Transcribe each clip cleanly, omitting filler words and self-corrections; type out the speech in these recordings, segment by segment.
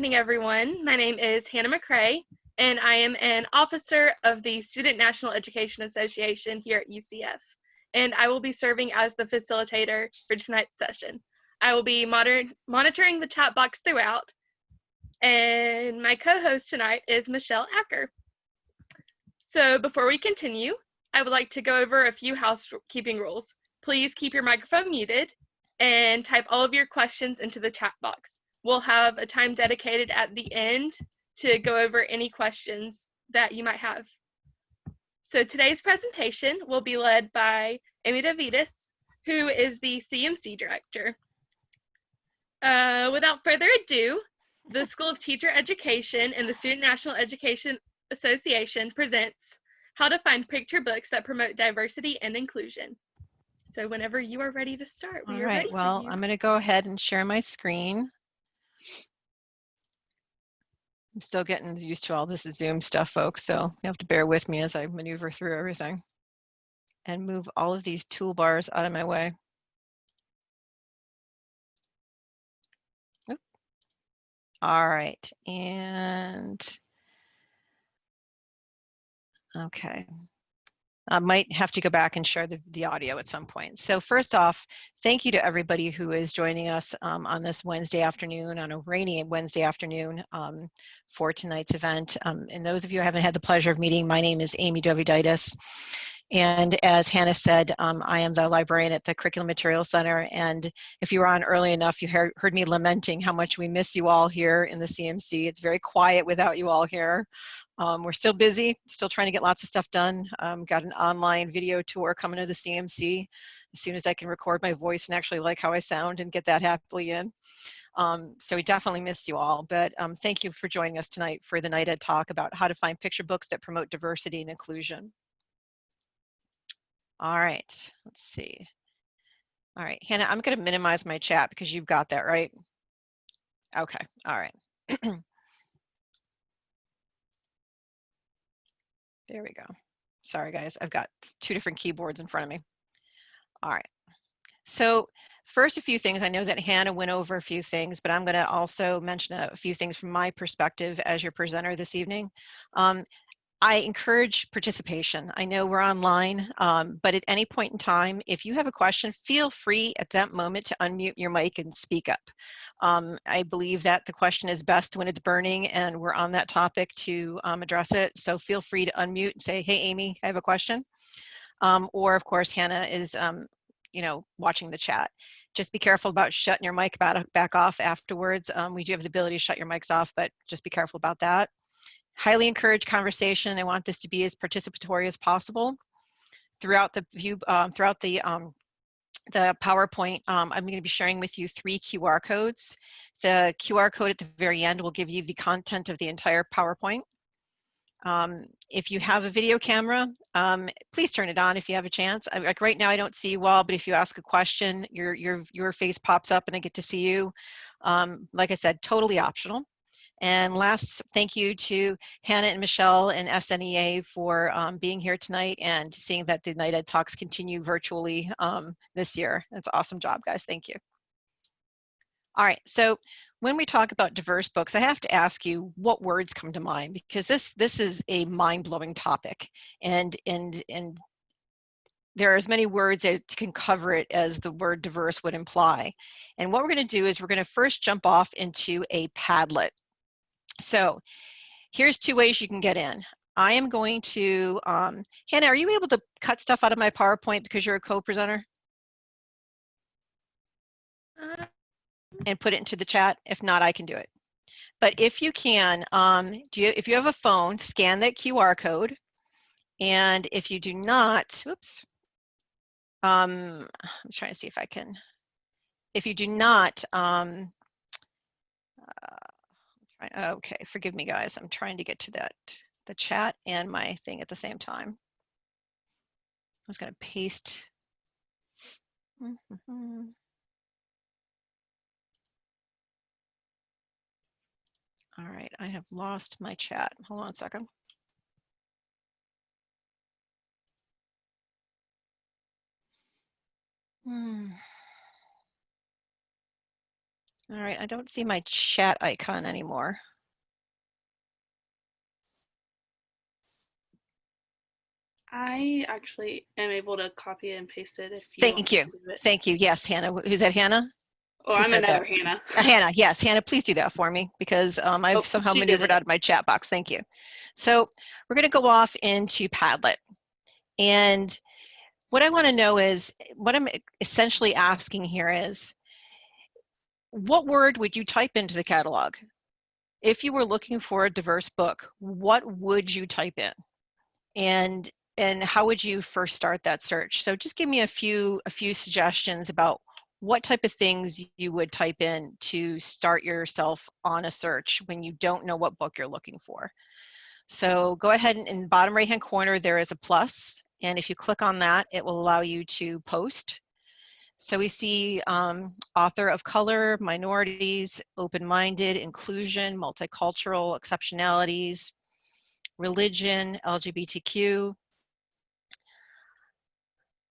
evening, everyone. My name is Hannah McCrae, and I am an officer of the Student National Education Association here at UCF, and I will be serving as the facilitator for tonight's session. I will be monitoring the chat box throughout, and my co-host tonight is Michelle Acker. So before we continue, I would like to go over a few housekeeping rules. Please keep your microphone muted and type all of your questions into the chat box. We'll have a time dedicated at the end to go over any questions that you might have. So today's presentation will be led by Amy Davidis, who is the CMC director. Without further ado, the School of Teacher Education and the Student National Education Association presents How to Find Picture Books that Promote Diversity and Inclusion. So whenever you are ready to start, we are ready for you. Well, I'm going to go ahead and share my screen. I'm still getting used to all this Zoom stuff, folks, so you have to bear with me as I maneuver through everything and move all of these toolbars out of my way. Oop. All right, and okay. I might have to go back and share the audio at some point. So first off, thank you to everybody who is joining us on this Wednesday afternoon, on a rainy Wednesday afternoon for tonight's event. And those of you who haven't had the pleasure of meeting, my name is Amy Davidis. And as Hannah said, I am the librarian at the Curriculum Materials Center. And if you were on early enough, you heard me lamenting how much we miss you all here in the CMC. It's very quiet without you all here. We're still busy, still trying to get lots of stuff done. Got an online video tour coming to the CMC as soon as I can record my voice and actually like how I sound and get that happily in. So we definitely miss you all, but thank you for joining us tonight for the KnightED talk about how to find picture books that promote diversity and inclusion. All right, let's see. All right, Hannah, I'm going to minimize my chat because you've got that, right? Okay, all right. There we go. Sorry, guys, I've got two different keyboards in front of me. All right, so first a few things. I know that Hannah went over a few things, but I'm going to also mention a few things from my perspective as your presenter this evening. I encourage participation. I know we're online, but at any point in time, if you have a question, feel free at that moment to unmute your mic and speak up. I believe that the question is best when it's burning and we're on that topic to address it. So feel free to unmute and say, hey, Amy, I have a question. Or of course, Hannah is watching the chat. Just be careful about shutting your mic back off afterwards. We do have the ability to shut your mics off, but just be careful about that. Highly encourage conversation. I want this to be as participatory as possible. Throughout the PowerPoint, I'm going to be sharing with you 3 QR codes. The QR code at the very end will give you the content of the entire PowerPoint. If you have a video camera, please turn it on if you have a chance. Like right now, I don't see you all, but if you ask a question, your face pops up and I get to see you. Like I said, totally optional. And last, thank you to Hannah and Michelle and SNEA for being here tonight and seeing that the KnightED talks continue virtually this year. That's an awesome job, guys. Thank you. All right, so when we talk about diverse books, I have to ask you what words come to mind, because this is a mind-blowing topic, and there are as many words that can cover it as the word diverse would imply. And what we're going to do is we're going to first jump off into a Padlet. So here's 2 ways you can get in. I am going to, Hannah, are you able to cut stuff out of my PowerPoint because you're a co-presenter? And put it into the chat? If not, I can do it. But if you can, if you have a phone, scan that QR code. And if you do not, oops, I'm trying to see if I can. If you do not, okay, forgive me, guys. I'm trying to get to the chat and my thing at the same time. I was going to paste. All right, I have lost my chat. Hold on a second. All right, I don't see my chat icon anymore. I actually am able to copy and paste it if you want Thank me you. to do it. Thank you. Yes, Hannah. Who's that, Hannah? Oh, Who I'm said that? another Hannah. Hannah, yes. Hannah, please do that for me because I've Oh, somehow she did maneuvered it. out of my chat box. Thank you. So we're going to go off into Padlet. And what I want to know is, what I'm essentially asking here is, what word would you type into the catalog? If you were looking for a diverse book, what would you type in? And how would you first start that search? So just give me a few suggestions about what type of things you would type in to start yourself on a search when you don't know what book you're looking for. So go ahead and in the bottom right hand corner there is a plus, and if you click on that it will allow you to post. So we see author of color, minorities, open-minded, inclusion, multicultural, exceptionalities, religion, LGBTQ.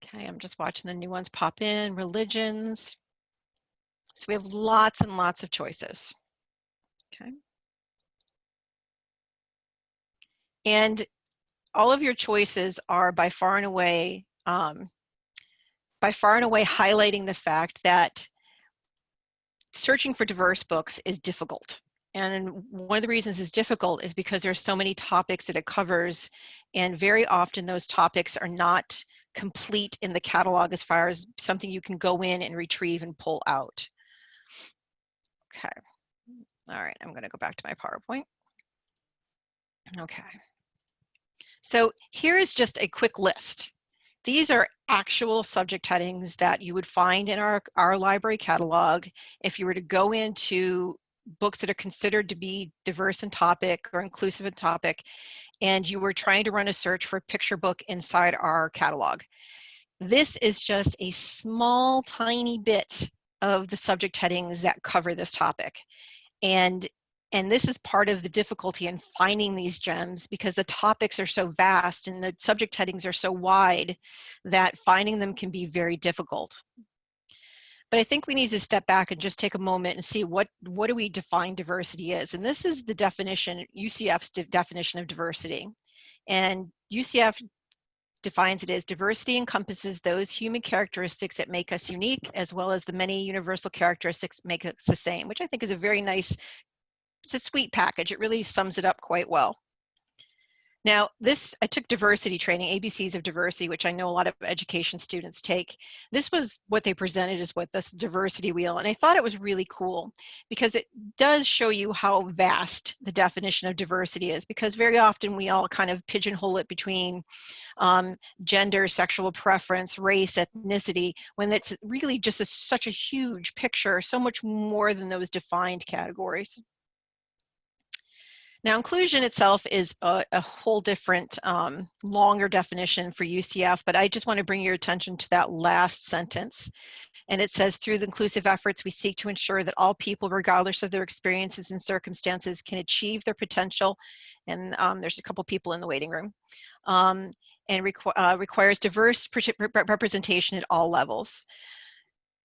Okay, I'm just watching the new ones pop in, religions. So we have lots and lots of choices. Okay. And all of your choices are by far and away highlighting the fact that searching for diverse books is difficult. And one of the reasons it's difficult is because there's so many topics that it covers, and very often those topics are not complete in the catalog as far as something you can go in and retrieve and pull out. Okay. All right, I'm going to go back to my PowerPoint. Okay. So here is just a quick list. These are actual subject headings that you would find in our library catalog if you were to go into books that are considered to be diverse in topic or inclusive in topic, and you were trying to run a search for a picture book inside our catalog. This is just a small, tiny bit of the subject headings that cover this topic. And this is part of the difficulty in finding these gems, because the topics are so vast and the subject headings are so wide that finding them can be very difficult. But I think we need to step back and just take a moment and see what do we define diversity is. And this is the definition, UCF's definition of diversity. And UCF defines it as diversity encompasses those human characteristics that make us unique, as well as the many universal characteristics make us the same, which I think is a very nice, it's a sweet package. It really sums it up quite well. Now, I took diversity training, ABCs of diversity, which I know a lot of education students take. This was what they presented as what this diversity wheel, and I thought it was really cool because it does show you how vast the definition of diversity is, because very often we all kind of pigeonhole it between gender, sexual preference, race, ethnicity, when it's really just such a huge picture, so much more than those defined categories. Now, inclusion itself is a whole different, longer definition for UCF, but I just want to bring your attention to that last sentence. And it says, through the inclusive efforts, we seek to ensure that all people, regardless of their experiences and circumstances, can achieve their potential. And there's a couple people in the waiting room. And requires diverse representation at all levels.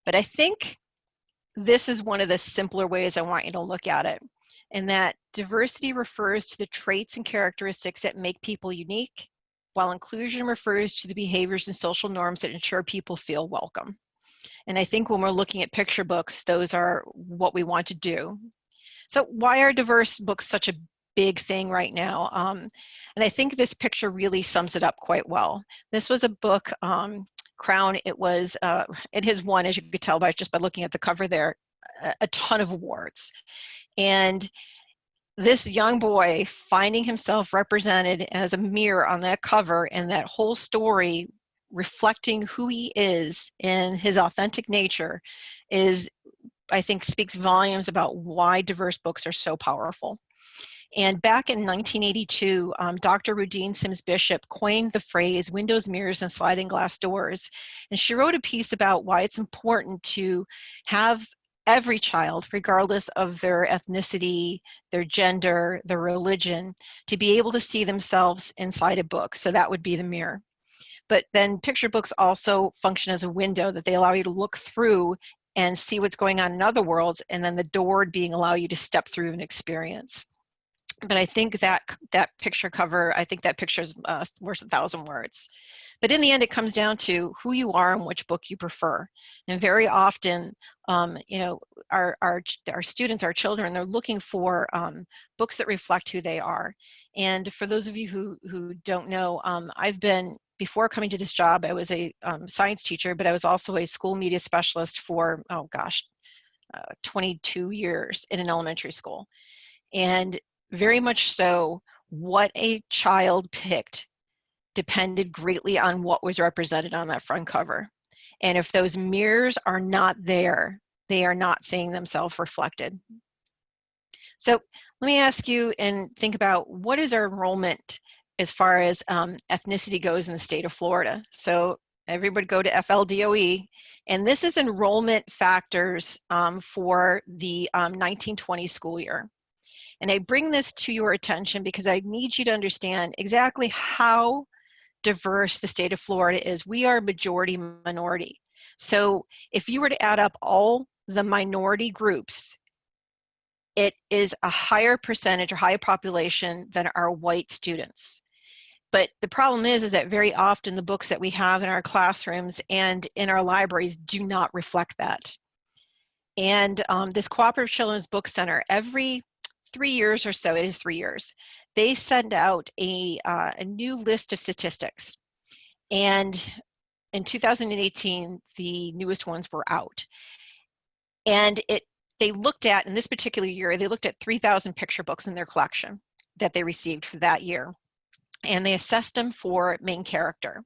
But I think this is one of the simpler ways I want you to look at it. And that diversity refers to the traits and characteristics that make people unique, while inclusion refers to the behaviors and social norms that ensure people feel welcome. And I think when we're looking at picture books, those are what we want to do. So why are diverse books such a big thing right now? And I think this picture really sums it up quite well. This was a book, Crown. It has won, as you could tell just by looking at the cover there, a ton of awards. And this young boy finding himself represented as a mirror on that cover, and that whole story reflecting who he is and his authentic nature is, I think, speaks volumes about why diverse books are so powerful. And back in 1982, Dr. Rudine Sims Bishop coined the phrase windows, mirrors, and sliding glass doors. And she wrote a piece about why it's important to have every child, regardless of their ethnicity, their gender, their religion, to be able to see themselves inside a book. So that would be the mirror. But then picture books also function as a window that they allow you to look through and see what's going on in other worlds, and then the door being allow you to step through an experience. But I think that picture cover, I think that picture is worth 1,000 words. But in the end, it comes down to who you are and which book you prefer. And very often, you know, our students, our children, they're looking for books that reflect who they are. And for those of you who don't know, before coming to this job, I was a science teacher, but I was also a school media specialist for, 22 years in an elementary school. And very much so, what a child picked depended greatly on what was represented on that front cover. And if those mirrors are not there, they are not seeing themselves reflected. So let me ask you and think about, what is our enrollment as far as ethnicity goes in the state of Florida? So everybody go to FLDOE, and this is enrollment factors for the 1920 school year. And I bring this to your attention because I need you to understand exactly how diverse the state of Florida is. We are majority minority. So if you were to add up all the minority groups, it is a higher percentage or higher population than our white students. But the problem is that very often the books that we have in our classrooms and in our libraries do not reflect that. And this Cooperative Children's Book Center, every 3 years or so, it is 3 years, they send out a new list of statistics. And in 2018, the newest ones were out. And they looked at, in this particular year, they looked at 3,000 picture books in their collection that they received for that year. And they assessed them for main character.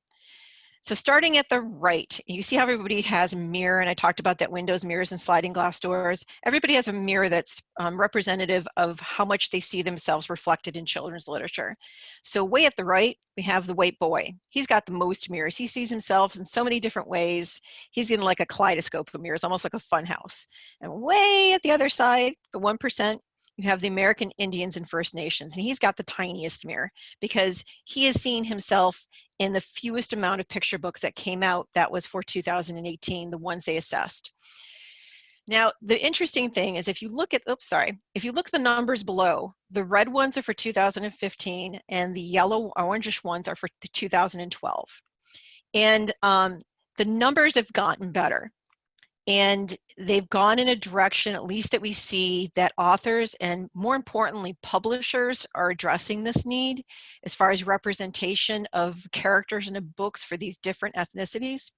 So starting at the right, you see how everybody has a mirror, and I talked about that windows, mirrors, and sliding glass doors. Everybody has a mirror that's representative of how much they see themselves reflected in children's literature. So way at the right, we have the white boy. He's got the most mirrors. He sees himself in so many different ways. He's in like a kaleidoscope of mirrors, almost like a fun house. And way at the other side, the 1%, you have the American Indians and First Nations, and he's got the tiniest mirror because he has seen himself in the fewest amount of picture books that came out. That was for 2018, the ones they assessed. Now, the interesting thing is if you look at, if you look at the numbers below, the red ones are for 2015 and the yellow orangish ones are for 2012. And the numbers have gotten better. And they've gone in a direction, at least that we see, that authors and more importantly, publishers are addressing this need as far as representation of characters in the books for these different ethnicities.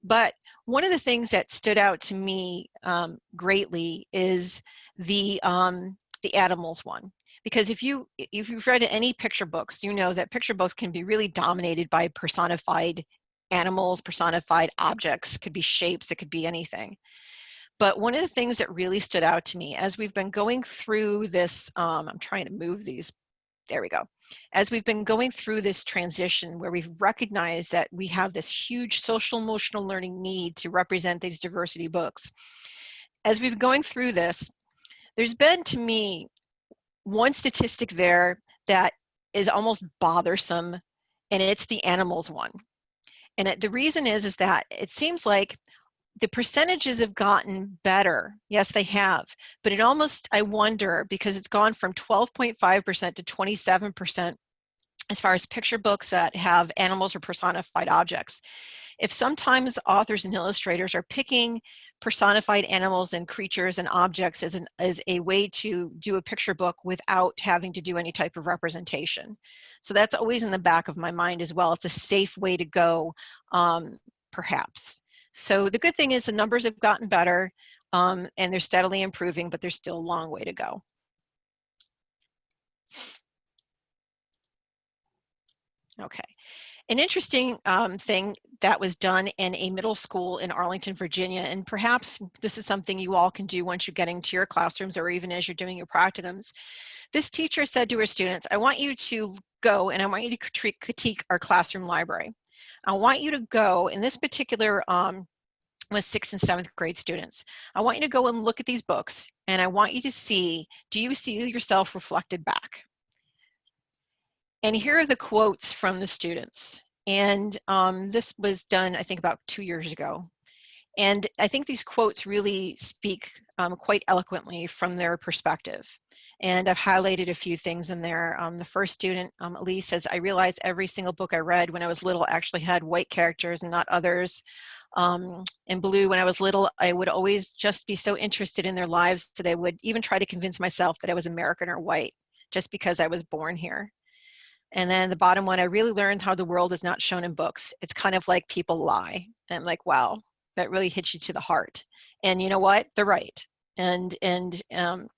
But one of the things that stood out to me greatly is the animals one. Because if you've read any picture books, you know that picture books can be really dominated by personified animals, personified objects, could be shapes, it could be anything. But one of the things that really stood out to me as we've been going through this, I'm trying to move these, there we go. As we've been going through this transition where we've recognized that we have this huge social emotional learning need to represent these diversity books. As we've been going through this, there's been to me one statistic there that is almost bothersome, and it's the animals one. And the reason is that it seems like the percentages have gotten better. Yes, they have. But it almost, I wonder, because it's gone from 12.5% to 27% as far as picture books that have animals or personified objects. If sometimes authors and illustrators are picking personified animals and creatures and objects as a way to do a picture book without having to do any type of representation. So that's always in the back of my mind as well. It's a safe way to go, perhaps. So the good thing is the numbers have gotten better and they're steadily improving, but there's still a long way to go. Okay. An interesting thing that was done in a middle school in Arlington, Virginia, and perhaps this is something you all can do once you're getting to your classrooms or even as you're doing your practicums. This teacher said to her students, I want you to go and I want you to critique our classroom library. I want you to go, in this particular was 6th and 7th grade students. I want you to go and look at these books and I want you to see, do you see yourself reflected back? And here are the quotes from the students. And this was done, I think, about 2 years ago. And I think these quotes really speak quite eloquently from their perspective. And I've highlighted a few things in there. The first student, Elise, says, I realized every single book I read when I was little actually had white characters and not others. In blue, when I was little, I would always just be so interested in their lives that I would even try to convince myself that I was American or white, just because I was born here. And then the bottom one, I really learned how the world is not shown in books. It's kind of like people lie. And I'm like, wow, that really hits you to the heart. And you know what? They're right. And I'm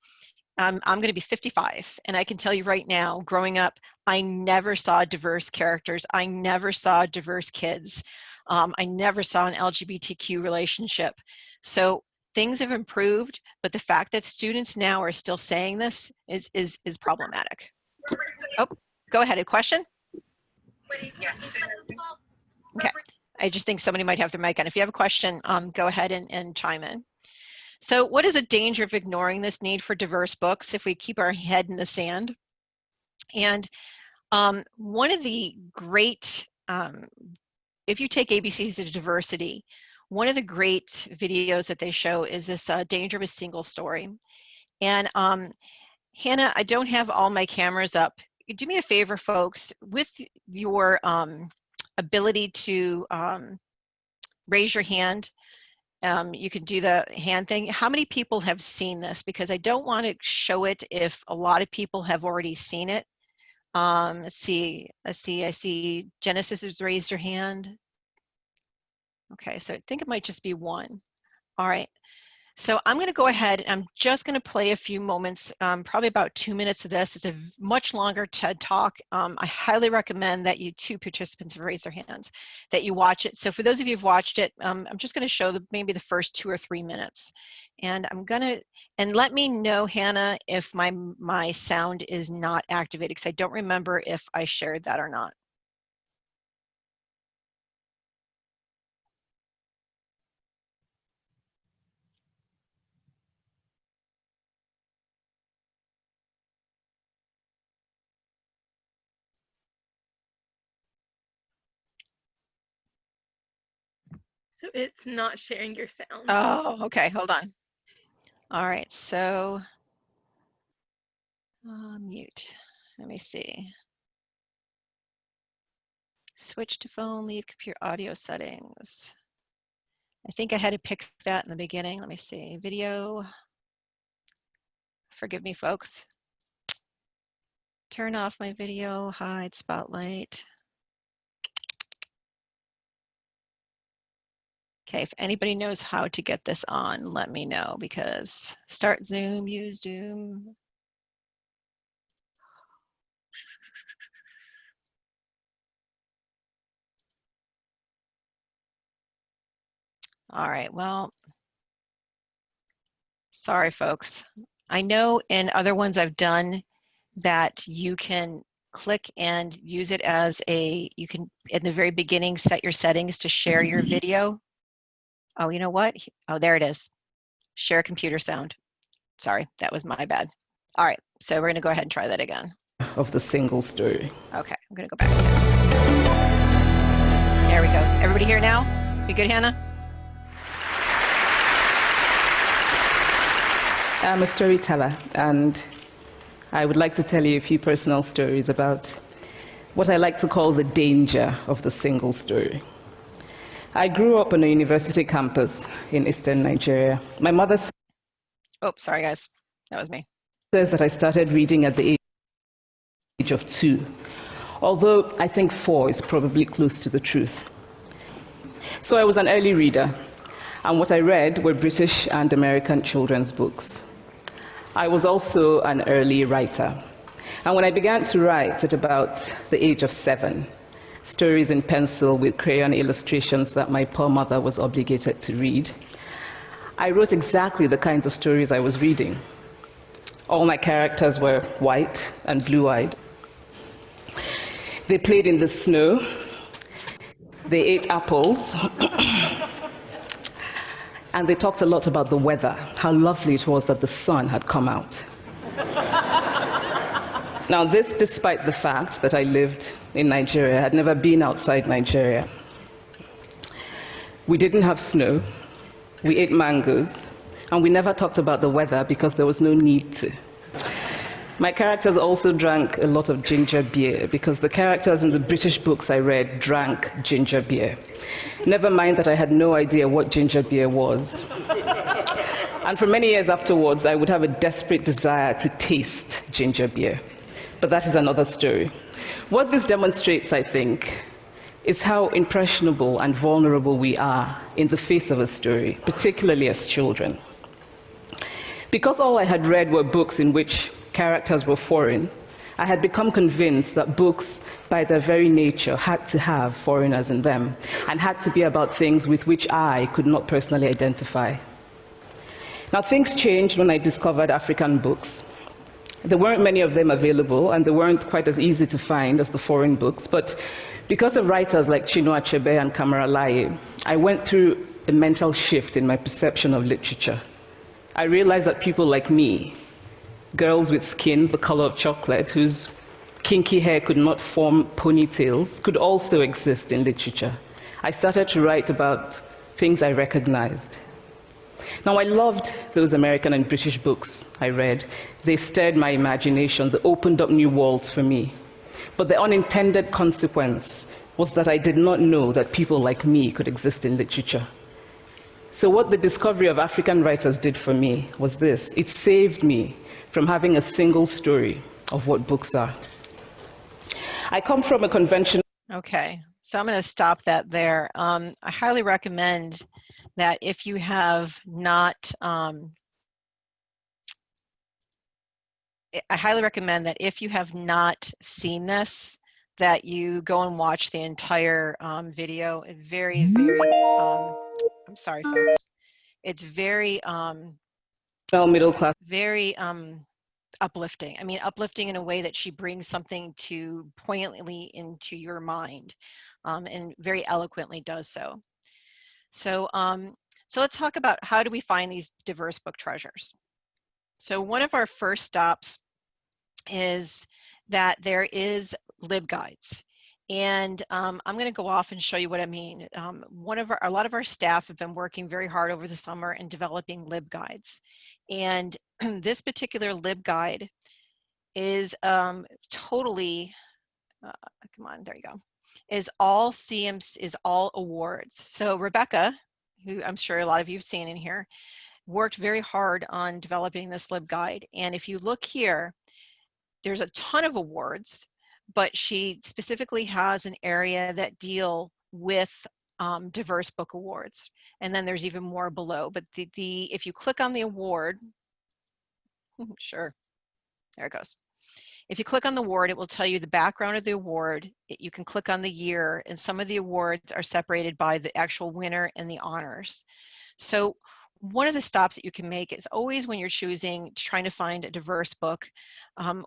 going to be 55, and I can tell you right now, growing up, I never saw diverse characters. I never saw diverse kids. I never saw an LGBTQ relationship. So things have improved, but the fact that students now are still saying this is problematic. Oh, go ahead. A question? Okay. I just think somebody might have their mic on. If you have a question, go ahead and chime in. So what is the danger of ignoring this need for diverse books if we keep our head in the sand? And one of the great, if you take ABCs of Diversity, one of the great videos that they show is this danger of a single story. And Hannah, I don't have all my cameras up. Do me a favor, folks, with your ability to raise your hand. You can do the hand thing. How many people have seen this? Because I don't want to show it if a lot of people have already seen it. Let's see. I see Genesis has raised her hand. Okay, so I think it might just be one. All right. So I'm going to go ahead and I'm just going to play a few moments, probably about 2 minutes of this. It's a much longer TED Talk. I highly recommend that you two participants have raised their hands, that you watch it. So for those of you who've watched it, I'm just going to show maybe the first 2 or 3 minutes. And I'm going to, and let me know, Hannah, if my sound is not activated, because I don't remember if I shared that or not. So it's not sharing your sound. Oh, okay, hold on. All right, so mute. Let me see. Switch to phone, leave computer audio settings. I think I had to pick that in the beginning. Let me see. Video. Forgive me, folks. Turn off my video, hide spotlight. Okay, if anybody knows how to get this on, let me know, because start Zoom, use Zoom. All right, well, sorry, folks. I know in other ones I've done that you can click and use it as you can, in the very beginning, set your settings to share your video. Oh, you know what? Oh, there it is. Share computer sound. Sorry, that was my bad. All right, so we're gonna go ahead and try that again. Of the single story. Okay, I'm gonna go back to it. There we go. Everybody here now? You good, Hannah? I'm a storyteller, and I would like to tell you a few personal stories about what I like to call the danger of the single story. I grew up on a university campus in eastern Nigeria. My mother Oh, sorry, guys. That was me. says that I started reading at the age of 2, although I think 4 is probably close to the truth. So I was an early reader, and what I read were British and American children's books. I was also an early writer, and when I began to write at about the age of 7, stories in pencil with crayon illustrations that my poor mother was obligated to read, I wrote exactly the kinds of stories I was reading. All my characters were white and blue-eyed. They played in the snow. They ate apples. And they talked a lot about the weather, how lovely it was that the sun had come out. Now, this despite the fact that I lived in Nigeria, I had never been outside Nigeria. We didn't have snow. we ate mangoes, and we never talked about the weather because there was no need to. My characters also drank a lot of ginger beer because the characters in the British books I read drank ginger beer. Never mind that I had no idea what ginger beer was. And for many years afterwards, I would have a desperate desire to taste ginger beer. But that is another story. What this demonstrates, I think, is how impressionable and vulnerable we are in the face of a story, particularly as children. Because all I had read were books in which characters were foreign, I had become convinced that books, by their very nature, had to have foreigners in them and had to be about things with which I could not personally identify. Now, things changed when I discovered African books. There weren't many of them available, and they weren't quite as easy to find as the foreign books, but because of writers like Chinua Achebe and Kamara Laye, I went through a mental shift in my perception of literature. I realized that people like me, girls with skin the color of chocolate, whose kinky hair could not form ponytails, could also exist in literature. I started to write about things I recognized. Now, I loved those American and British books I read. They stirred my imagination, they opened up new worlds for me. But the unintended consequence was that I did not know that people like me could exist in literature. So what the discovery of African writers did for me was this: it saved me from having a single story of what books are. I come from a conventional... Okay, so I'm going to stop that there. I highly recommend that if you have not, I highly recommend that if you have not seen this, that you go and watch the entire video. Very, I'm sorry, folks. It's very, middle class. very uplifting. I mean, uplifting in a way that she brings something to poignantly into your mind, and very eloquently does so. So, so let's talk about how do we find these diverse book treasures. So one of our first stops is that there is LibGuides. And I'm going to go off and show you what I mean. A lot of our staff have been working very hard over the summer in developing LibGuides. And this particular LibGuide is totally, come on, there you go, is all CMC, is all awards. So Rebecca, who I'm sure a lot of you have seen in here, worked very hard on developing this LibGuide. And if you look here, there's a ton of awards, but she specifically has an area that deal with diverse book awards. And then there's even more below. But if you click on the award, sure, there it goes. If you click on the award, it will tell you the background of the award. You can click on the year, and some of the awards are separated by the actual winner and the honors. So one of the stops that you can make is always when you're trying to find a diverse book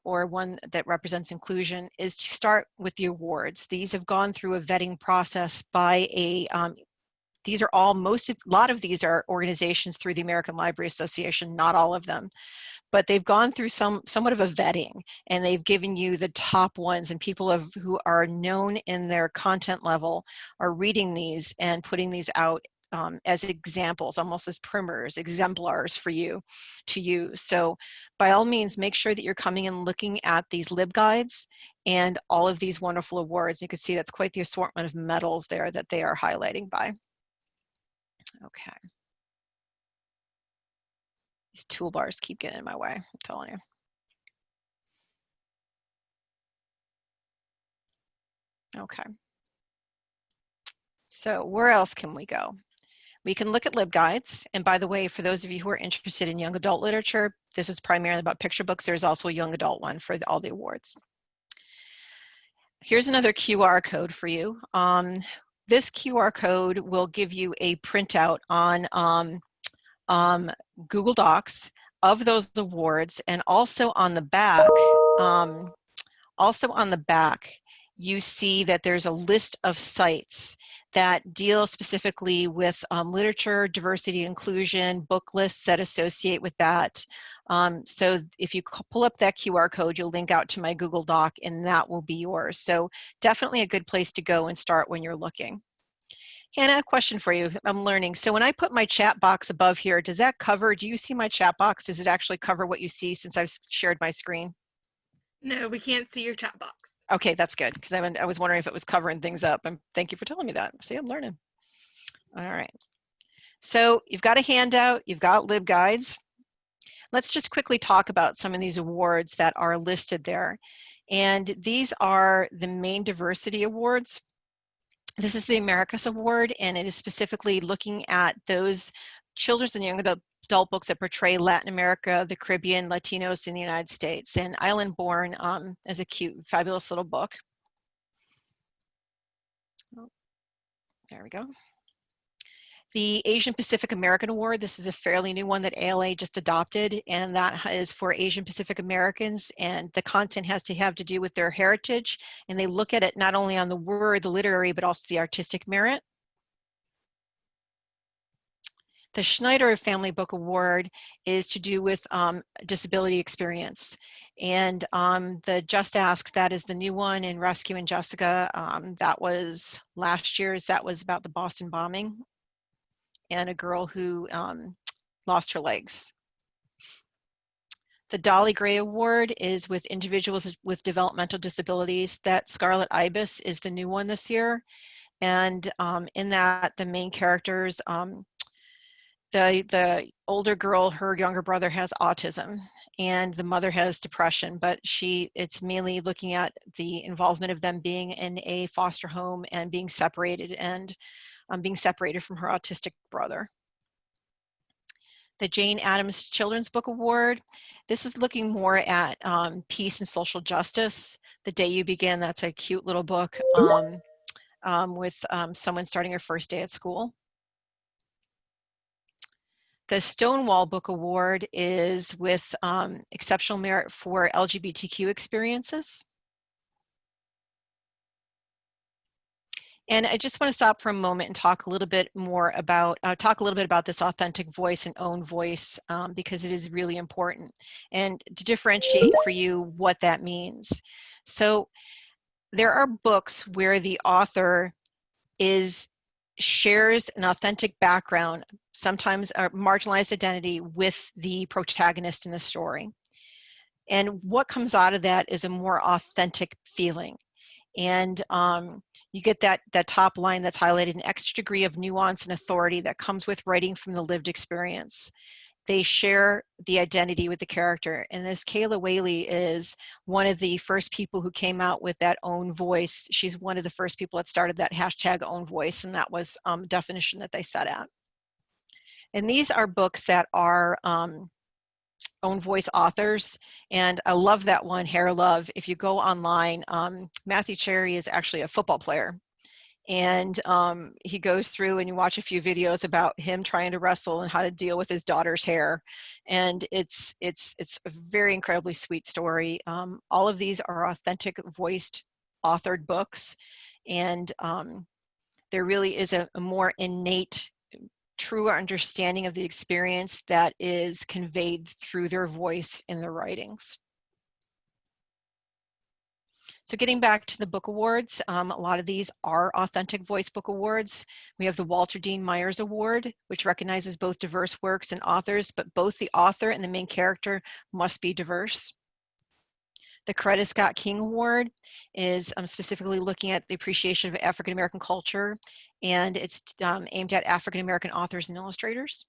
or one that represents inclusion, is to start with the awards. These have gone through a vetting process by a, these are all, a lot of these are organizations through the American Library Association, not all of them. But they've gone through somewhat of a vetting, and they've given you the top ones, and people who are known in their content level are reading these and putting these out as examples, almost as primers, exemplars for you to use. So by all means, make sure that you're coming and looking at these LibGuides and all of these wonderful awards. You can see that's quite the assortment of medals there that they are highlighting by. Okay. These toolbars keep getting in my way, I'm telling you. Okay. So where else can we go? We can look at LibGuides. And by the way, for those of you who are interested in young adult literature, this is primarily about picture books. There's also a young adult one for all the awards. Here's another QR code for you. This QR code will give you a printout on Google Docs of those awards, and also on the back, you see that there's a list of sites that deal specifically with literature, diversity, inclusion, book lists that associate with that. So if you pull up that QR code, you'll link out to my Google Doc, and that will be yours. So definitely a good place to go and start when you're looking. Hannah, a question for you. I'm learning. So when I put my chat box above here, does that cover, do you see my chat box? Does it actually cover what you see since I've shared my screen? No, we can't see your chat box. Okay, that's good, because I was wondering if it was covering things up. And thank you for telling me that. See, I'm learning. All right. So you've got a handout, you've got LibGuides. Let's just quickly talk about some of these awards that are listed there. And these are the main diversity awards. This is the Americas Award, and it is specifically looking at those children's and young adult books that portray Latin America, the Caribbean, Latinos in the United States. And Island Born is a cute, fabulous little book. Oh, there we go. The Asian Pacific American Award, this is a fairly new one that ALA just adopted, and that is for Asian Pacific Americans, and the content has to have to do with their heritage, and they look at it not only on the word, the literary, but also the artistic merit. The Schneider Family Book Award is to do with disability experience. And the Just Ask, that is the new one in Rescue and Jessica. That was last year's, that was about the Boston bombing and a girl who lost her legs. The Dolly Gray Award is with individuals with developmental disabilities. That Scarlet Ibis is the new one this year. And in that, the main characters, the older girl, her younger brother has autism, and the mother has depression, but it's mainly looking at the involvement of them being in a foster home and being separated, and being separated from her autistic brother. The Jane Addams Children's Book Award, this is looking more at peace and social justice. The Day You Begin, that's a cute little book with someone starting her first day at school. The Stonewall Book Award is with exceptional merit for LGBTQ experiences. And I just want to stop for a moment and talk a little bit more about, this authentic voice and own voice, because it is really important, and to differentiate for you what that means. So there are books where the author shares an authentic background, sometimes a marginalized identity, with the protagonist in the story. And what comes out of that is a more authentic feeling. And you get that top line that's highlighted, an extra degree of nuance and authority that comes with writing from the lived experience. They share the identity with the character. And this Kayla Whaley is one of the first people who came out with that own voice. She's one of the first people that started that hashtag own voice, and that was a definition that they set out. And these are books that are own voice authors, and I love that one, Hair Love. If you go online, Matthew Cherry is actually a football player, and he goes through, and you watch a few videos about him trying to wrestle and how to deal with his daughter's hair, and it's a very incredibly sweet story. All of these are authentic voiced authored books, and there really is a more innate, truer understanding of the experience that is conveyed through their voice in their writings. So getting back to the book awards, a lot of these are authentic voice book awards. We have the Walter Dean Myers Award, which recognizes both diverse works and authors, but both the author and the main character must be diverse. The Coretta Scott King Award is specifically looking at the appreciation of African American culture, and it's aimed at African American authors and illustrators.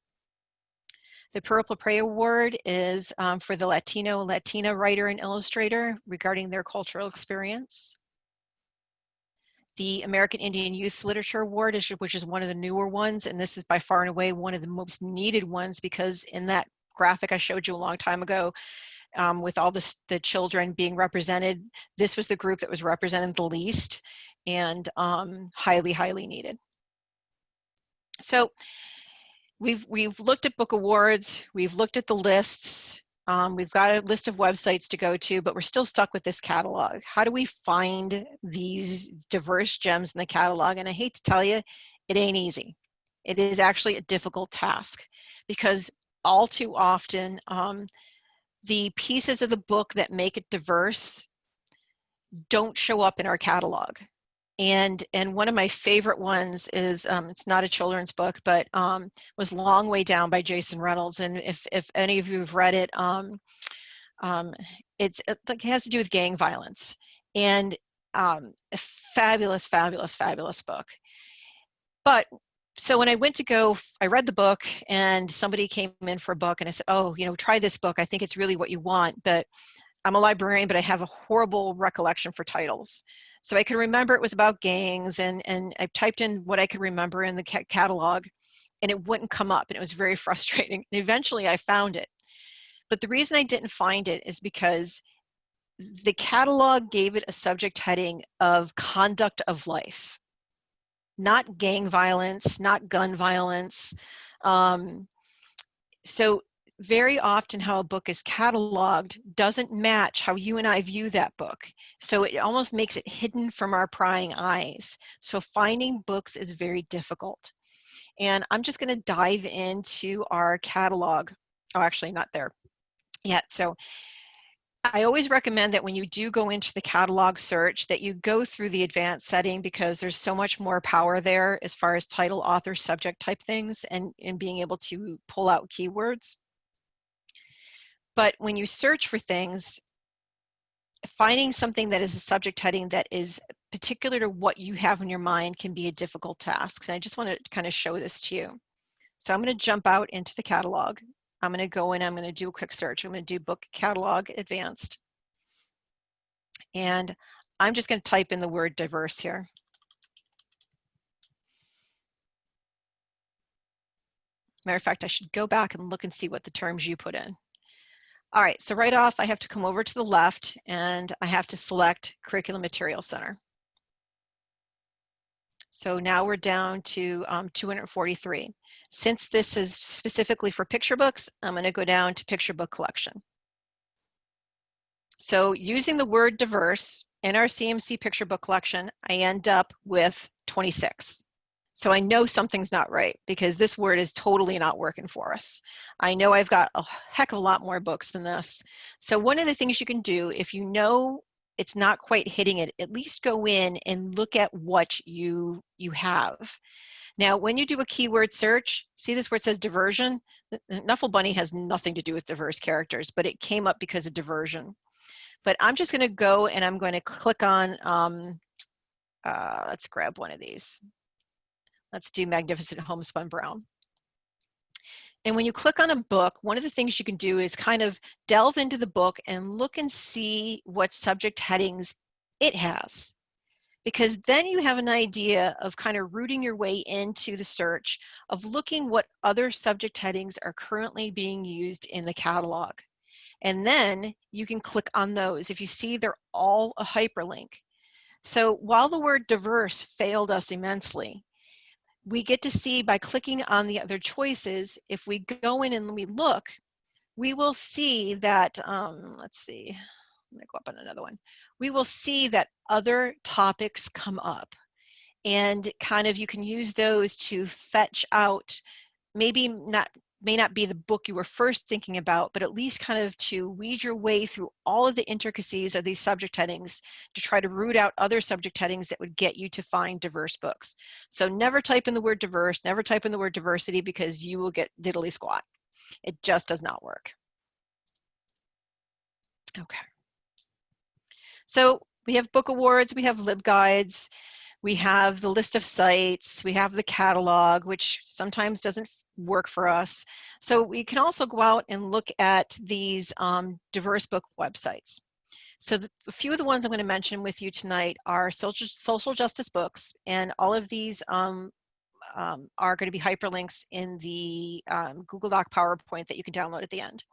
The Purple Prey Award is for the Latina writer and illustrator regarding their cultural experience. The American Indian Youth Literature Award, which is one of the newer ones, and this is by far and away one of the most needed ones, because in that graphic I showed you a long time ago, with all the children being represented, this was the group that was represented the least, and highly, highly needed. So we've looked at book awards, we've looked at the lists, we've got a list of websites to go to, but we're still stuck with this catalog. How do we find these diverse gems in the catalog? And I hate to tell you, it ain't easy. It is actually a difficult task, because all too often, the pieces of the book that make it diverse don't show up in our catalog. And one of my favorite ones is, it's not a children's book, but was Long Way Down by Jason Reynolds. And if any of you have read it, it has to do with gang violence. And a fabulous, fabulous, fabulous book. But so when I went to go, I read the book and somebody came in for a book and I said, oh, try this book. I think it's really what you want. But I'm a librarian, but I have a horrible recollection for titles. So I could remember it was about gangs, and I typed in what I could remember in the catalog, and it wouldn't come up, and it was very frustrating. And eventually I found it. But the reason I didn't find it is because the catalog gave it a subject heading of conduct of life, not gang violence, not gun violence. So very often how a book is cataloged doesn't match how you and I view that book. So it almost makes it hidden from our prying eyes. So finding books is very difficult. And I'm just going to dive into our catalog. Oh, actually not there yet. So I always recommend that when you do go into the catalog search that you go through the advanced setting, because there's so much more power there as far as title, author, subject type things, and being able to pull out keywords. But when you search for things, finding something that is a subject heading that is particular to what you have in your mind can be a difficult task. And I just want to kind of show this to you. So I'm going to jump out into the catalog. I'm going to go in, I'm going to do a quick search. I'm going to do book catalog advanced. And I'm just going to type in the word diverse here. Matter of fact, I should go back and look and see what the terms you put in. All right, so right off, I have to come over to the left and I have to select Curriculum Material Center. So now we're down to 243. Since this is specifically for picture books, I'm going to go down to picture book collection. So using the word diverse in our CMC picture book collection, I end up with 26. So I know something's not right because this word is totally not working for us. I know I've got a heck of a lot more books than this. So one of the things you can do, if you know it's not quite hitting it, at least go in and look at what you have. Now, when you do a keyword search, see this where it says diversion? The Knuffle Bunny has nothing to do with diverse characters, but it came up because of diversion. But I'm just going to go and I'm going to click on, let's grab one of these. Let's do Magnificent Homespun Brown. And when you click on a book, one of the things you can do is kind of delve into the book and look and see what subject headings it has. Because then you have an idea of kind of rooting your way into the search of looking what other subject headings are currently being used in the catalog. And then you can click on those. If you see, they're all a hyperlink. So while the word diverse failed us immensely, we get to see by clicking on the other choices, if we go in and we look, we will see that, let's see, I'm gonna go up on another one. We will see that other topics come up, and kind of you can use those to fetch out, may not be the book you were first thinking about, but at least kind of to weed your way through all of the intricacies of these subject headings to try to root out other subject headings that would get you to find diverse books. So never type in the word diverse, never type in the word diversity, because you will get diddly squat. It just does not work. Okay. So we have book awards, we have LibGuides, we have the list of sites, we have the catalog, which sometimes doesn't work for us. So we can also go out and look at these diverse book websites. So a few of the ones I'm going to mention with you tonight are social justice books, and all of these are going to be hyperlinks in the Google Doc PowerPoint that you can download at the end.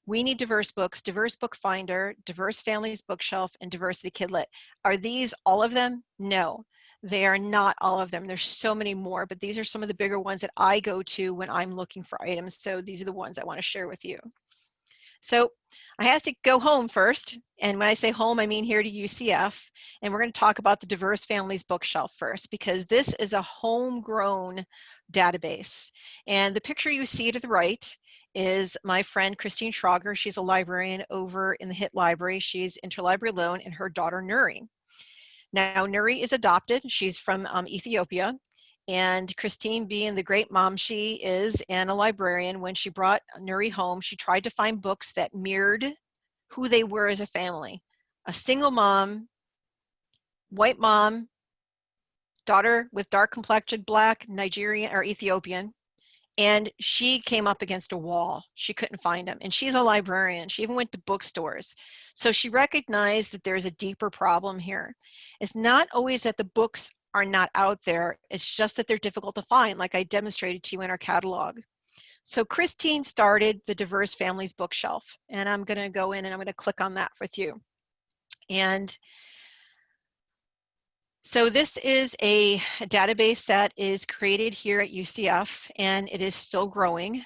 We Need Diverse Books, Diverse Book Finder, Diverse Families Bookshelf, and Diversity Kidlit. Are these all of them? No, they are not all of them. There's so many more, but these are some of the bigger ones that I go to when I'm looking for items. So these are the ones I want to share with you. So I have to go home first. And when I say home, I mean here to UCF. And we're going to talk about the Diverse Families Bookshelf first, because this is a homegrown database. And the picture you see to the right is my friend Christine Schrager. She's a librarian over in the HIT Library. She's interlibrary loan, and her daughter Nuri. Now, Nuri is adopted. She's from Ethiopia. And Christine, being the great mom she is and a librarian, when she brought Nuri home, she tried to find books that mirrored who they were as a family. A single mom, white mom, daughter with dark complected, black, Nigerian or Ethiopian. And she came up against a wall. She couldn't find them. And she's a librarian. She even went to bookstores. So she recognized that there's a deeper problem here. It's not always that the books are not out there. It's just that they're difficult to find, like I demonstrated to you in our catalog. So Christine started the Diverse Families Bookshelf. And I'm going to go in and I'm going to click on that with you. And so this is a database that is created here at UCF, and it is still growing.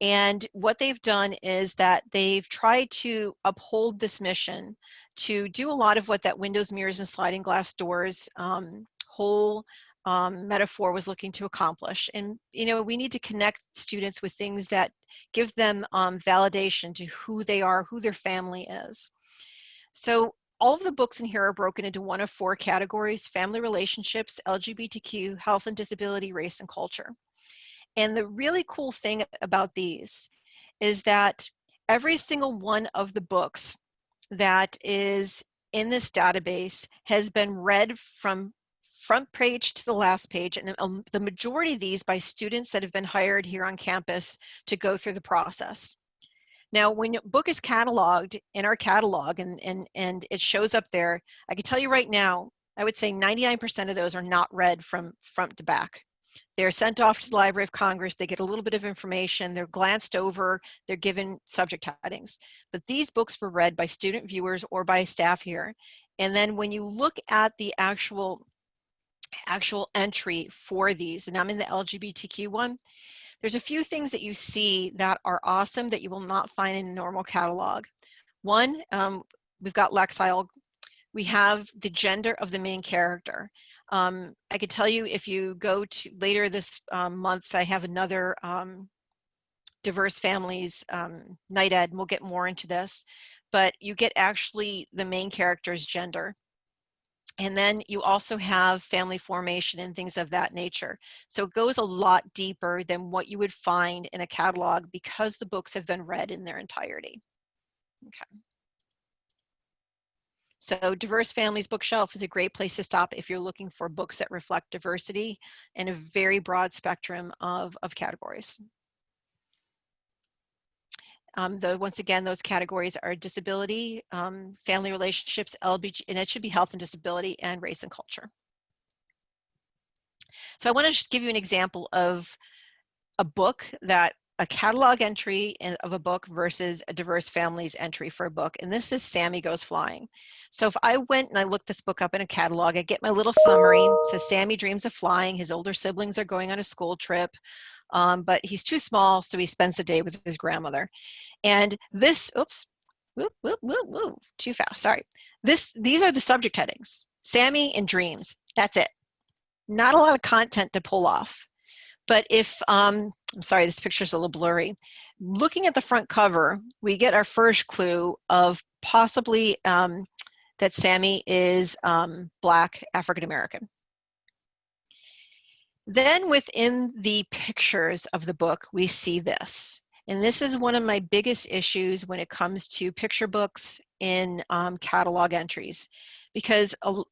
And what they've done is that they've tried to uphold this mission to do a lot of what that windows, mirrors, and sliding glass doors whole metaphor was looking to accomplish. And, you know, we need to connect students with things that give them validation to who they are, who their family is. So all of the books in here are broken into one of 4 categories: family relationships, LGBTQ, health and disability, race and culture. And the really cool thing about these is that every single one of the books that is in this database has been read from front page to the last page, and the majority of these by students that have been hired here on campus to go through the process. Now, when a book is cataloged in our catalog and it shows up there, I can tell you right now, I would say 99% of those are not read from front to back. They're sent off to the Library of Congress, they get a little bit of information, they're glanced over, they're given subject headings. But these books were read by student viewers or by staff here. And then when you look at the actual entry for these, and I'm in the LGBTQ one, there's a few things that you see that are awesome that you will not find in a normal catalog. One, we've got Lexile. We have the gender of the main character. I could tell you if you go to later this month, I have another Diverse Families KnightED, and we'll get more into this, but you get actually the main character's gender. And then you also have family formation and things of that nature. So it goes a lot deeper than what you would find in a catalog because the books have been read in their entirety. Okay. So Diverse Families Bookshelf is a great place to stop if you're looking for books that reflect diversity and a very broad spectrum of categories. Once again, those categories are disability, family relationships, LBG, and it should be health and disability, and race and culture. So I want to give you an example of a book that a catalog entry of a book versus a Diverse Families entry for a book. And this is Sammy Goes Flying. So if I went and I looked this book up in a catalog, I get my little summary. It says Sammy dreams of flying. His older siblings are going on a school trip, but he's too small, so he spends the day with his grandmother. And this, oops, whoop, whoop, whoop, whoop, too fast, sorry. These are the subject headings. Sammy and dreams, that's it. Not a lot of content to pull off. But if, I'm sorry, this picture's a little blurry. Looking at the front cover, we get our first clue of possibly that Sammy is Black, African-American. Then within the pictures of the book, we see this. And this is one of my biggest issues when it comes to picture books in catalog entries, because a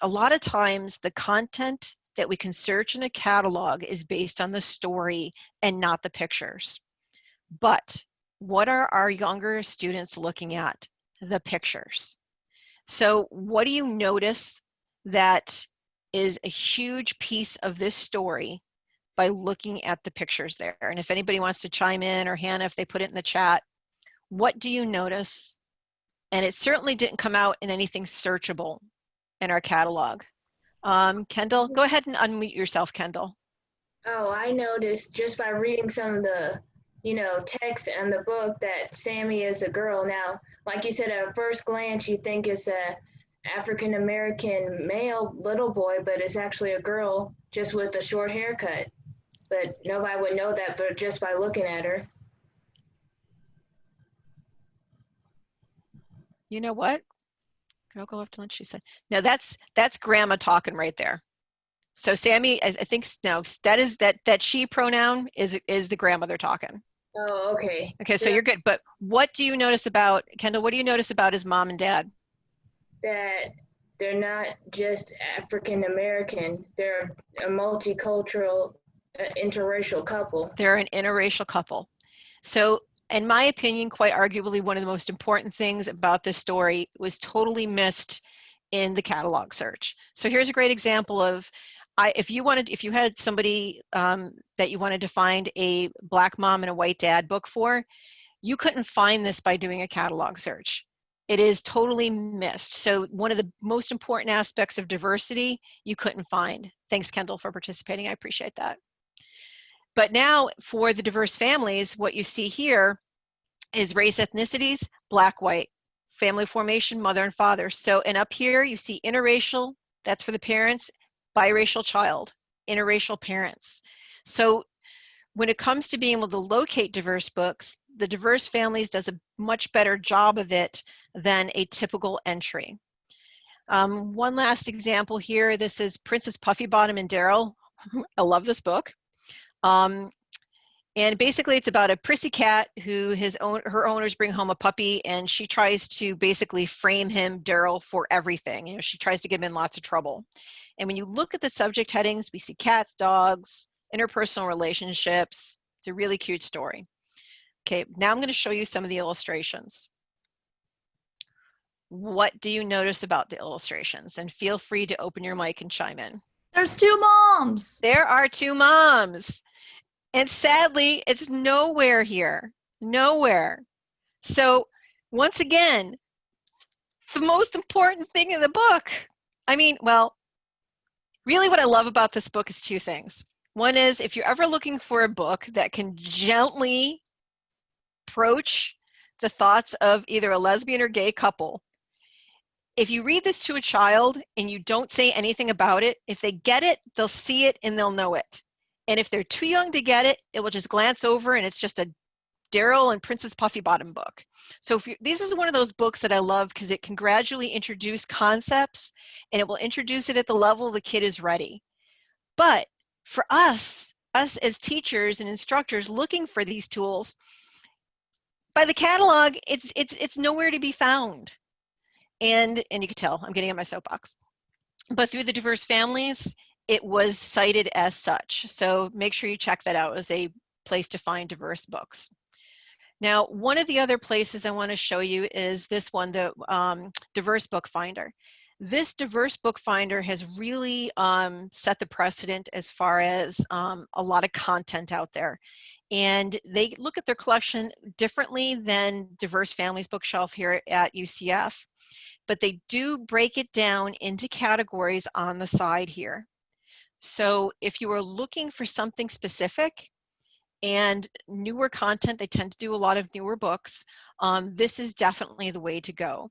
lot of times the content that we can search in a catalog is based on the story and not the pictures. But what are our younger students looking at? The pictures. So what do you notice that is a huge piece of this story by looking at the pictures there? And if anybody wants to chime in, or Hannah, if they put it in the chat, what do you notice? And it certainly didn't come out in anything searchable in our catalog. Kendall, go ahead and unmute yourself, Kendall. Oh, I noticed just by reading some of the, text and the book that Sammy is a girl. Now, like you said, at first glance, you think it's a African-American male little boy, but it's actually a girl just with a short haircut. But nobody would know that but just by looking at her. You know what? Can I go off to lunch? She said. No, that's grandma talking right there. So Sammy, I think no, that she pronoun is the grandmother talking. Oh, okay. Okay, so you're good. But what do you notice about, Kendall, what do you notice about his mom and dad? That they're not just African American, they're a multicultural, interracial couple. They're an interracial couple. So in my opinion, quite arguably, one of the most important things about this story was totally missed in the catalog search. So here's a great example of, if you had somebody that you wanted to find a Black mom and a white dad book for, you couldn't find this by doing a catalog search. It is totally missed. So one of the most important aspects of diversity, you couldn't find. Thanks, Kendall, for participating. I appreciate that. But now for the diverse families, what you see here is race, ethnicities, Black, white, family formation, mother and father. So, and up here you see interracial, that's for the parents, biracial child, interracial parents. So when it comes to being able to locate diverse books, the diverse families does a much better job of it than a typical entry. One last example here, this is Princess Puffybottom and Daryl. I love this book. And basically it's about a prissy cat who her owners bring home a puppy, and she tries to basically frame him, Daryl, for everything. You know, she tries to get him in lots of trouble. And when you look at the subject headings, we see cats, dogs, interpersonal relationships. It's a really cute story. Okay, now I'm going to show you some of the illustrations. What do you notice about the illustrations? And feel free to open your mic and chime in. There's two moms. There are two moms. And sadly, it's nowhere here, nowhere. So once again, the most important thing in the book, I mean, well, really what I love about this book is two things. One is, if you're ever looking for a book that can gently approach the thoughts of either a lesbian or gay couple, if you read this to a child and you don't say anything about it, if they get it, they'll see it and they'll know it. And if they're too young to get it, it will just glance over and it's just a Daryl and Princess Puffybottom book. So this is one of those books that I love because it can gradually introduce concepts and it will introduce it at the level the kid is ready. But for us as teachers and instructors looking for these tools, by the catalog, it's nowhere to be found. And you can tell I'm getting on my soapbox. But through the diverse families, it was cited as such. So make sure you check that out as a place to find diverse books. Now, one of the other places I want to show you is this one, the Diverse Book Finder. This Diverse Book Finder has really set the precedent as far as a lot of content out there. And they look at their collection differently than Diverse Families Bookshelf here at UCF. But they do break it down into categories on the side here. So if you are looking for something specific and newer content, they tend to do a lot of newer books, this is definitely the way to go.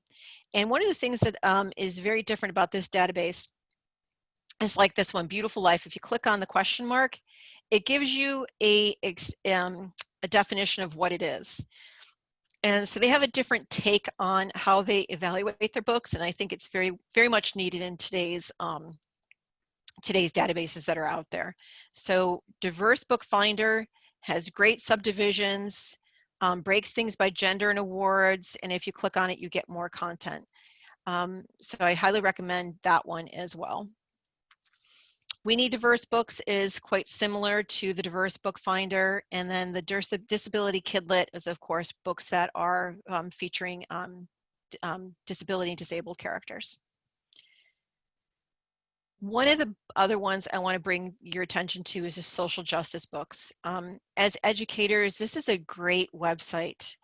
And one of the things that is very different about this database is like this one, Beautiful Life. If you click on the question mark, it gives you a definition of what it is. And so they have a different take on how they evaluate their books, and I think it's very, very much needed in today's databases that are out there. So Diverse Book Finder has great subdivisions, breaks things by gender and awards, and if you click on it, you get more content. So I highly recommend that one as well. We Need Diverse Books is quite similar to the Diverse Book Finder, and then the Disability Kidlit is, of course, books that are featuring disability and disabled characters. One of the other ones I want to bring your attention to is the social justice books. As educators, this is a great website.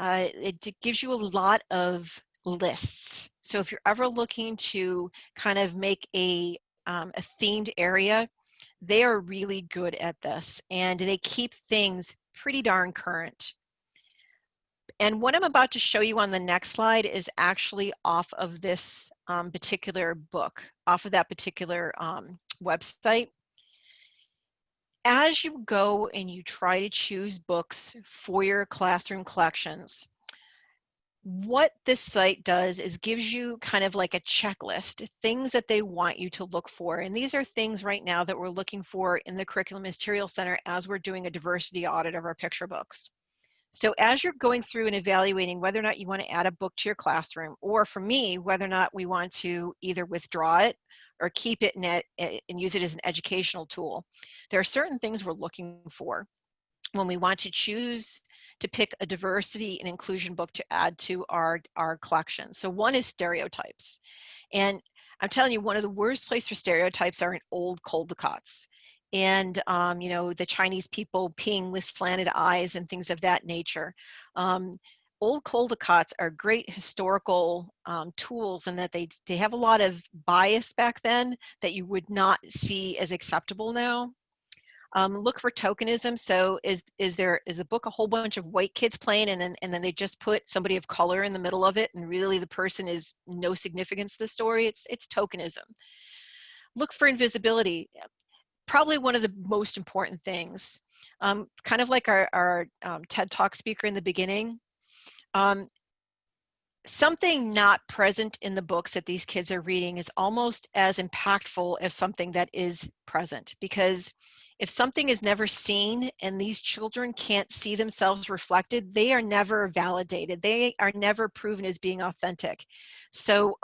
It gives you a lot of lists. So if you're ever looking to kind of make a themed area, they are really good at this, and they keep things pretty darn current. And what I'm about to show you on the next slide is actually off of this particular book, off of that particular website. As you go and you try to choose books for your classroom collections, what this site does is gives you kind of like a checklist, things that they want you to look for. And these are things right now that we're looking for in the Curriculum Material Center as we're doing a diversity audit of our picture books. So as you're going through and evaluating whether or not you want to add a book to your classroom, or for me, whether or not we want to either withdraw it or keep it and use it as an educational tool, there are certain things we're looking for when we want to choose to pick a diversity and inclusion book to add to our collection. So one is stereotypes. And I'm telling you, one of the worst places for stereotypes are in old Caldecots. And, you know, the Chinese people peeing with slanted eyes and things of that nature. Old Caldecots are great historical tools in that they have a lot of bias back then that you would not see as acceptable now. Look for tokenism. So is the book a whole bunch of white kids playing and then they just put somebody of color in the middle of it and really the person is no significance to the story? It's tokenism. Look for invisibility. Probably one of the most important things. Kind of like our TED Talk speaker in the beginning. Something not present in the books that these kids are reading is almost as impactful as something that is present, because if something is never seen and these children can't see themselves reflected, they are never validated. They are never proven as being authentic. So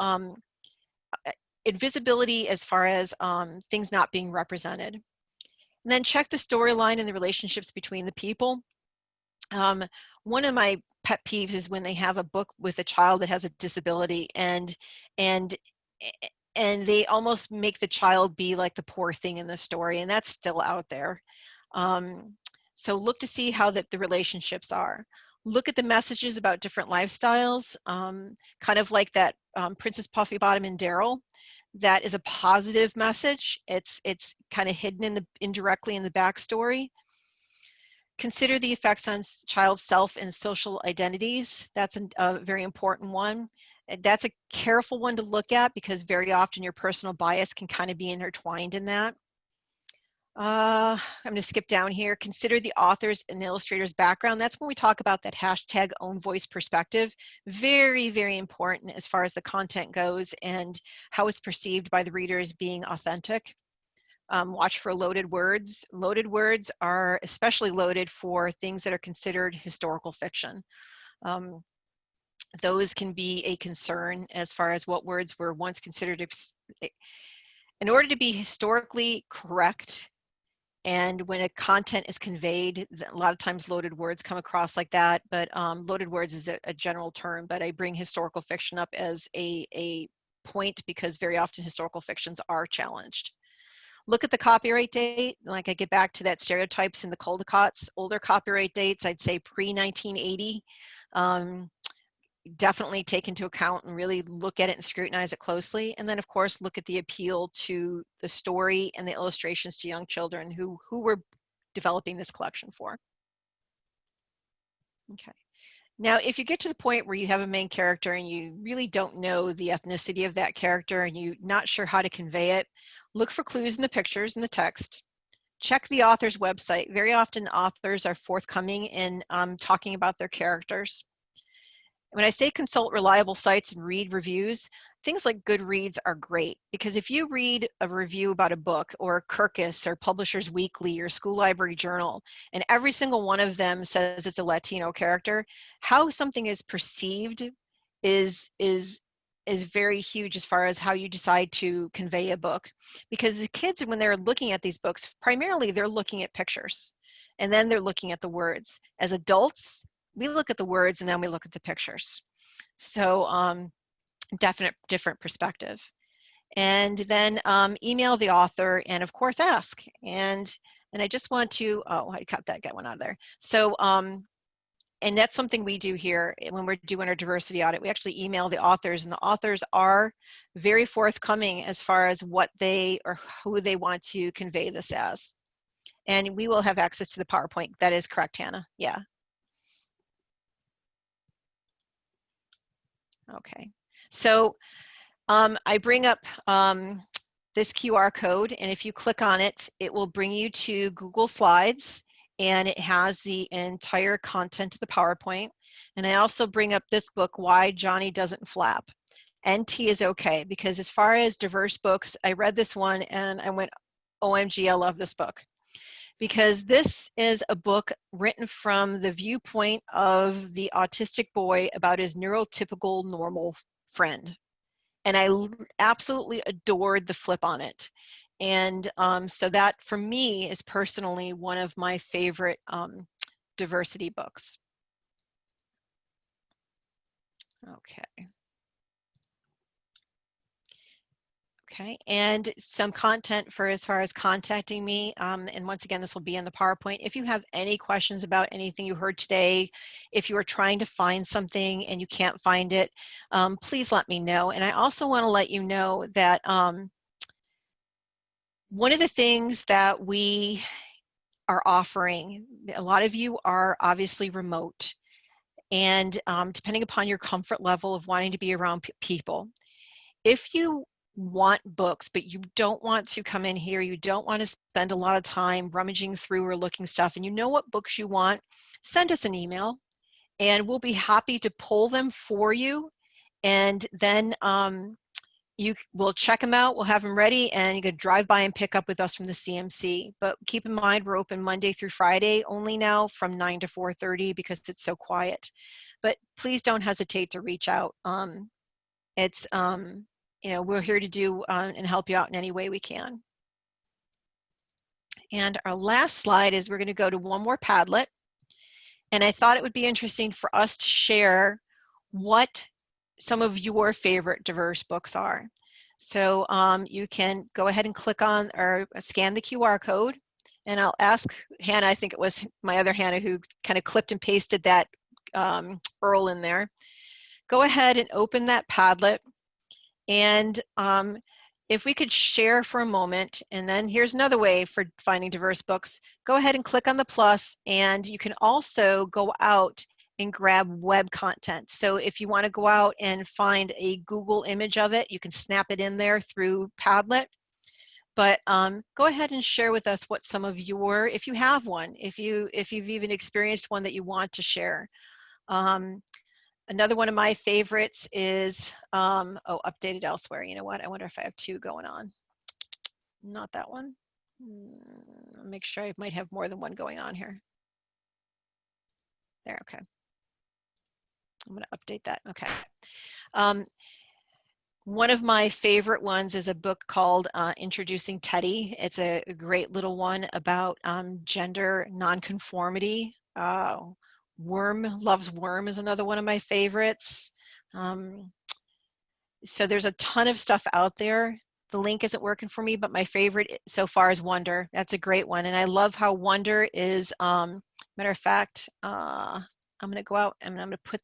invisibility as far as things not being represented. And then check the storyline and the relationships between the people. One of my pet peeves is when they have a book with a child that has a disability and they almost make the child be like the poor thing in the story, and that's still out there. So look to see how the relationships are. Look at the messages about different lifestyles, kind of like that Princess Puffy Bottom and Daryl. That is a positive message. It's kind of hidden indirectly in the backstory. Consider the effects on child's self and social identities. That's a very important one. That's a careful one to look at because very often your personal bias can kind of be intertwined in that. I'm going to skip down here. Consider the author's and illustrator's background. That's when we talk about that hashtag own voice perspective. Very, very important as far as the content goes and how it's perceived by the reader as being authentic. Watch for loaded words. Loaded words are especially loaded for things that are considered historical fiction. Those can be a concern as far as what words were once considered. In order to be historically correct, and when a content is conveyed, a lot of times loaded words come across like that, but loaded words is a general term, but I bring historical fiction up as a point because very often historical fictions are challenged. Look at the copyright date. Like I get back to that stereotypes in the Caldecots, older copyright dates, I'd say pre-1980. Definitely take into account and really look at it and scrutinize it closely. And then of course, look at the appeal to the story and the illustrations to young children who we're developing this collection for. Okay. Now, if you get to the point where you have a main character and you really don't know the ethnicity of that character and you're not sure how to convey it, look for clues in the pictures and the text. Check the author's website. Very often authors are forthcoming in talking about their characters. When I say consult reliable sites and read reviews, things like Goodreads are great because if you read a review about a book or Kirkus or Publishers Weekly or School Library Journal, and every single one of them says it's a Latino character, how something is perceived is very huge as far as how you decide to convey a book. Because the kids, when they're looking at these books, primarily they're looking at pictures and then they're looking at the words. As adults, we look at the words and then we look at the pictures. So different perspective. And then email the author and of course ask. And I just want to, oh, I cut that, get one out of there. So, and that's something we do here when we're doing our diversity audit. We actually email the authors and the authors are very forthcoming as far as what they or who they want to convey this as. And we will have access to the PowerPoint. That is correct, Hannah. Yeah. Okay, so I bring up this QR code, and if you click on it, it will bring you to Google Slides, and it has the entire content of the PowerPoint. And I also bring up this book, Why Johnny Doesn't Flap. NT is okay, because as far as diverse books, I read this one and I went, OMG, I love this book. Because this is a book written from the viewpoint of the autistic boy about his neurotypical normal friend. And I absolutely adored the flip on it. And so that, for me, is personally one of my favorite diversity books. Okay. Okay, and some content for as far as contacting me, and once again, this will be in the PowerPoint. If you have any questions about anything you heard today, if you are trying to find something and you can't find it, please let me know. And I also want to let you know that one of the things that we are offering, a lot of you are obviously remote, and depending upon your comfort level of wanting to be around people, if you want books, but you don't want to come in here, you don't want to spend a lot of time rummaging through or looking stuff, and you know what books you want, send us an email and we'll be happy to pull them for you. And then we'll check them out, we'll have them ready, and you could drive by and pick up with us from the CMC. But keep in mind, we're open Monday through Friday only now from 9 to 4:30 because it's so quiet. But please don't hesitate to reach out. You know, we're here to do and help you out in any way we can. And our last slide is we're going to go to one more Padlet. And I thought it would be interesting for us to share what some of your favorite diverse books are. So you can go ahead and click on or scan the QR code. And I'll ask Hannah, I think it was my other Hannah who kind of clipped and pasted that URL in there. Go ahead and open that Padlet. And if we could share for a moment, and then here's another way for finding diverse books. Go ahead and click on the plus, and you can also go out and grab web content. So if you want to go out and find a Google image of it, you can snap it in there through Padlet. But go ahead and share with us what some of your, if you have one, if you've even experienced one that you want to share. Another one of my favorites is, updated elsewhere. You know what? I wonder if I have two going on. Not that one. Make sure I might have more than one going on here. There, okay. I'm going to update that. Okay. One of my favorite ones is a book called Introducing Teddy. It's a great little one about gender nonconformity. Worm Loves Worm is another one of my favorites. So there's a ton of stuff out there. The link isn't working for me, but my favorite so far is Wonder. That's a great one. And I love how Wonder is, matter of fact, I'm gonna go out and I'm gonna put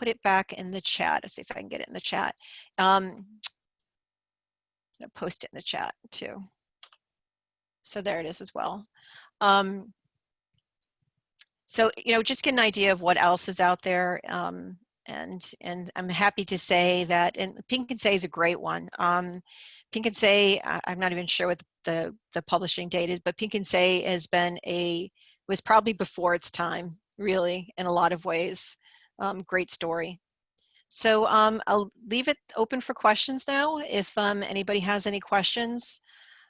it back in the chat. Let's see if I can get it in the chat. I'm gonna post it in the chat too. So there it is as well. So, you know, just get an idea of what else is out there. And I'm happy to say that, and Pink and Say is a great one. Pink and Say, I'm not even sure what the publishing date is, but Pink and Say was probably before its time, really, in a lot of ways. Great story. So I'll leave it open for questions now. If anybody has any questions,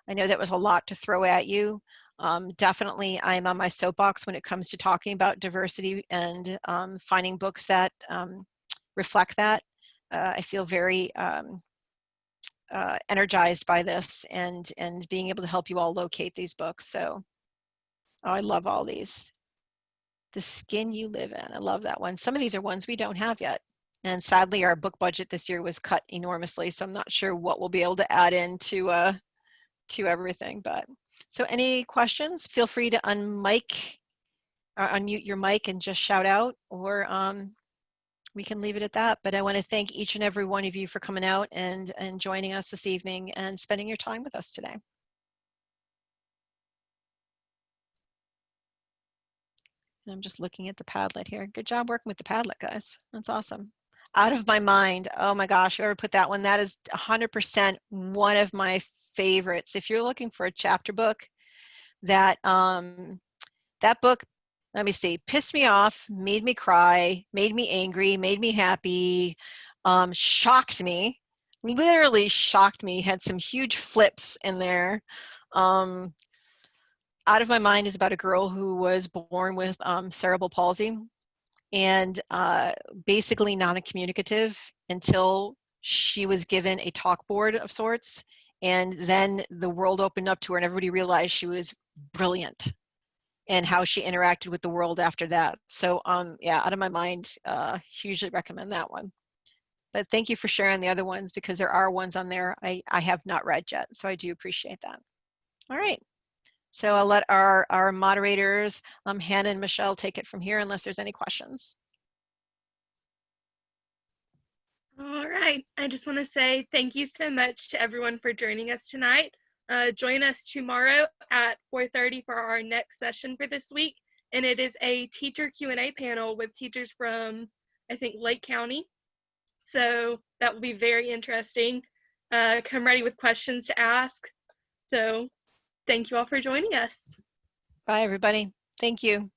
I know that was a lot to throw at you. Definitely, I'm on my soapbox when it comes to talking about diversity and finding books that reflect that. I feel very energized by this and being able to help you all locate these books. So, I love all these. The Skin You Live In, I love that one. Some of these are ones we don't have yet. And sadly, our book budget this year was cut enormously, so I'm not sure what we'll be able to add into to everything. But so any questions, feel free to unmute your mic and just shout out, or we can leave it at that. But I want to thank each and every one of you for coming out and joining us this evening and spending your time with us today. And I'm just looking at the Padlet here. Good job working with the Padlet, guys. That's awesome. Out of My Mind. Oh my gosh, whoever put that one, that is 100% one of my favorites. If you're looking for a chapter book, that that book, let me see, pissed me off, made me cry, made me angry, made me happy, shocked me, literally shocked me, had some huge flips in there. Out of My Mind is about a girl who was born with cerebral palsy and basically non-communicative until she was given a talk board of sorts. And then the world opened up to her and everybody realized she was brilliant and how she interacted with the world after that. So yeah, Out of My Mind, hugely recommend that one. But thank you for sharing the other ones because there are ones on there I have not read yet. So I do appreciate that. All right. So I'll let our moderators, Hannah and Michelle, take it from here unless there's any questions. All right. I just want to say thank you so much to everyone for joining us tonight. Join us tomorrow at 4:30 for our next session for this week. And it is a teacher Q&A panel with teachers from, I think, Lake County. So that will be very interesting. Come ready with questions to ask. So thank you all for joining us. Bye, everybody. Thank you.